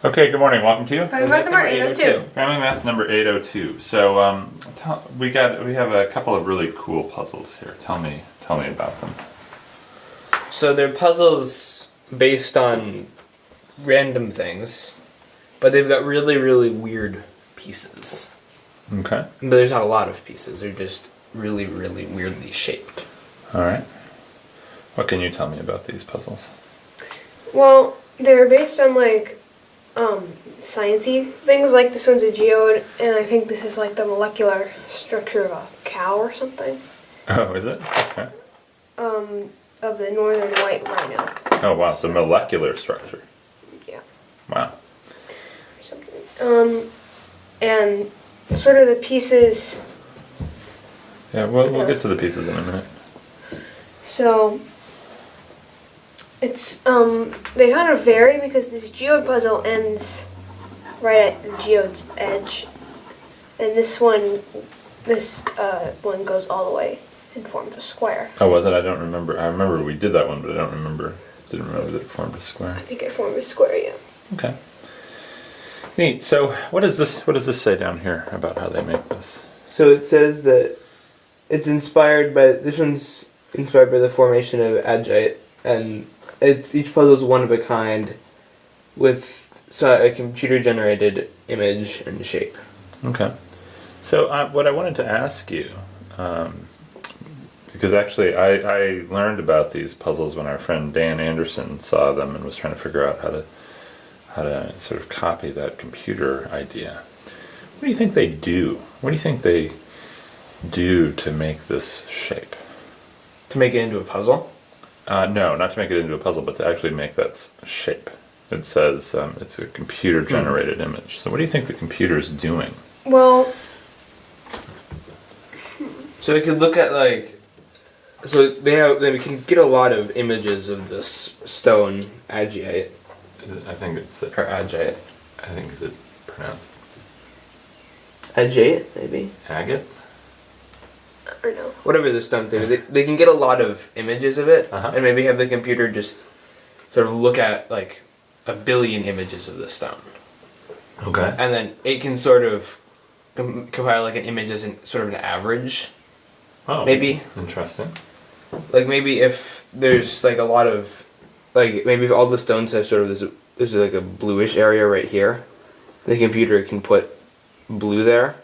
Okay, good morning. Welcome to Family Math number 802. Family Math number 802. So we have a couple of really cool puzzles here. Tell me about them. So they're puzzles based on random things, but they've got really, really weird pieces. Okay. But there's not a lot of pieces. They're just really, really weirdly shaped. All right. What can you tell me about these puzzles? Well, they're based on like sciencey things. Like this one's a geode, and I think this is like the molecular structure of a cow or something. Oh, is it? Okay. Of the northern white rhino. Oh wow, the molecular structure. Yeah. Wow. Or something. And sort of the pieces. Yeah, we'll get to the pieces in a minute. So it's they kind of vary because this geode puzzle ends right at the geode's edge, and this one goes all the way and forms a square. Oh, was it? I don't remember. I remember we did that one, but I didn't remember that it formed a square. I think it formed a square, yeah. Okay. Neat. So what does this say down here about how they make this? So it says that it's inspired by, this one's inspired by the formation of agite, and each puzzle is one of a kind with a computer-generated image and shape. Okay. So what I wanted to ask you, because actually I learned about these puzzles when our friend Dan Anderson saw them and was trying to figure out how to sort of copy that computer idea. What do you think they do? What do you think they do to make this shape? To make it into a puzzle? No, not to make it into a puzzle, but to actually make that shape. It says it's a computer-generated image. So what do you think the computer's doing? Well, so we could look at so they can get a lot of images of this stone agate. I think it's Or agate. I think is it pronounced Agate, maybe? agate? or no. Whatever the stone's doing, they can get a lot of images of it, Uh-huh. and maybe have the computer just sort of look at like 1 billion images of the stone. Okay. And then it can sort of compile like an image as sort of an average. Oh, Maybe. Interesting. Like maybe if there's like a lot of, like maybe if all the stones have sort of there's like a bluish area right here, the computer can put blue there.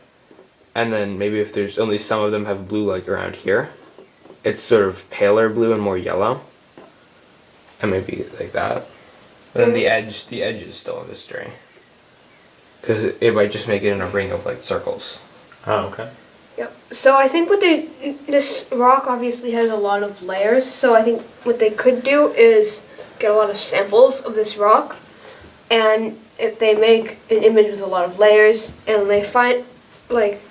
And then maybe if there's only some of them have blue like around here, it's sort of paler blue and more yellow. And maybe like that. But then the edge is still a mystery. Because it might just make it in a ring of like circles. Oh, okay. Yep. So I think this rock obviously has a lot of layers, so I think what they could do is get a lot of samples of this rock, and if they make an image with a lot of layers, and they find like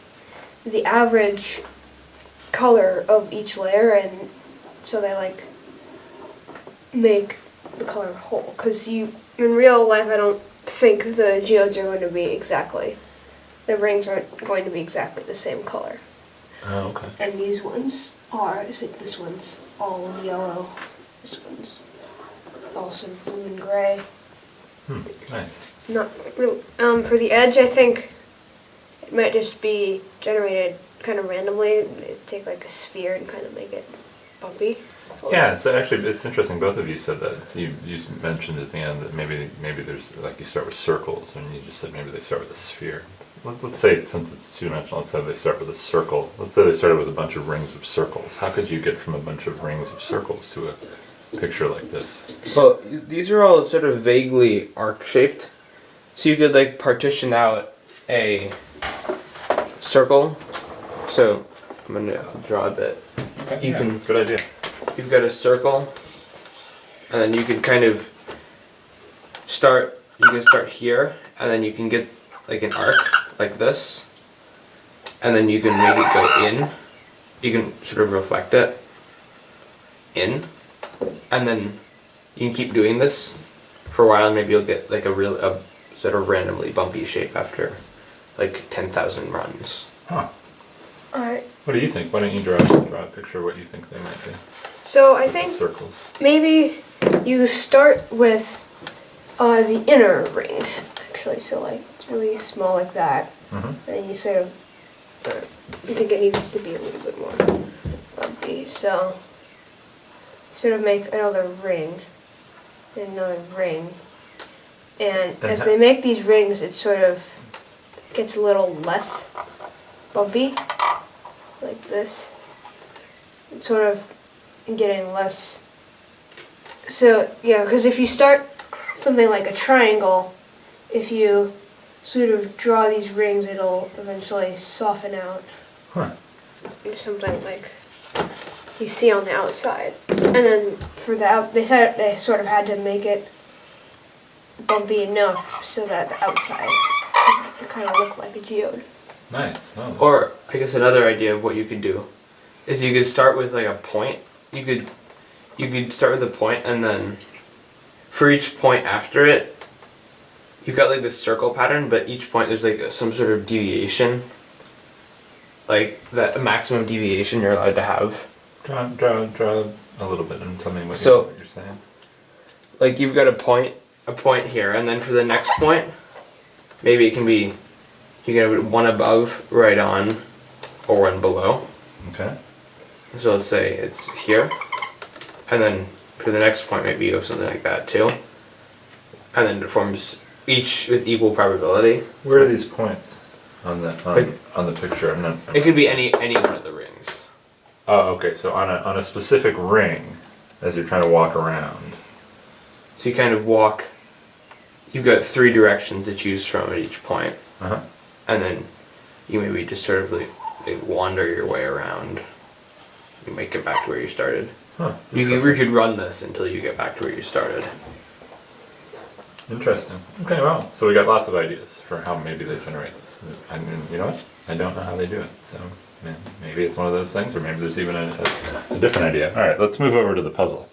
the average color of each layer, and so they like make the color whole. Because in real life, I don't think the geodes are going to be exactly, the rings aren't going to be exactly the same color. Oh, okay. And these ones are, I think this one's all yellow, this one's all sort of blue and gray. Nice. Not really, for the edge, I think it might just be generated kind of randomly. They'd take like a sphere and kind of make it bumpy. Yeah, so actually it's interesting both of you said that. You mentioned at the end that maybe there's, like, you start with circles, and you just said maybe they start with a sphere. Let's say, since it's two-dimensional, let's say they start with a circle. Let's say they started with a bunch of rings of circles. How could you get from a bunch of rings of circles to a picture like this? Well, these are all sort of vaguely arc-shaped. So you could like partition out a circle. So I'm going to draw a bit. Okay, good idea. You've got a circle, and then you can kind of start here, and then you can get like an arc like this, and then you can make it go in. You can sort of reflect it in, and then you can keep doing this for a while, and maybe you'll get like a sort of randomly bumpy shape after like 10,000 runs. Huh. Alright. What do you think? Why don't you draw a picture of what you think they might be? So I think Circles. maybe you start with the inner ring, actually. So like it's really small like that, Mm-hmm. and you sort of you think it needs to be a little bit more bumpy. So sort of make another ring, and another ring, and as they make these rings, it sort of gets a little less bumpy, like this. It's sort of getting less. So yeah, because if you start something like a triangle, if you sort of draw these rings, it'll eventually soften out. Huh. Or something like you see on the outside. And then for the they sort of had to make it bumpy enough so that the outside would kind of look like a geode. Nice. Oh. Or I guess another idea of what you could do is you could start with like a point. You could start with a point, and then for each point after it, you've got like this circle pattern, but each point there's like some sort of deviation, like that maximum deviation you're allowed to have. Draw a little bit and tell me what you're saying. Like you've got a point here, and then for the next point, maybe it can be you can have one above, right on, or one below. Okay. So let's say it's here, and then for the next point maybe you have something like that too, and then it forms each with equal probability. Where are these points on the picture? I'm not. It could be any one of the rings. Oh, okay. So on a specific ring, as you're trying to walk around. So you kind of walk. You've got 3 directions to choose from at each point, Uh-huh. and then you maybe just sort of like wander your way around. You might get back to where you started. Huh. You could run this until you get back to where you started. Interesting. Okay, well, so we got lots of ideas for how maybe they generate this. I mean, you know what? I don't know how they do it. So maybe it's one of those things, or maybe there's even a different idea. All right, let's move over to the puzzle.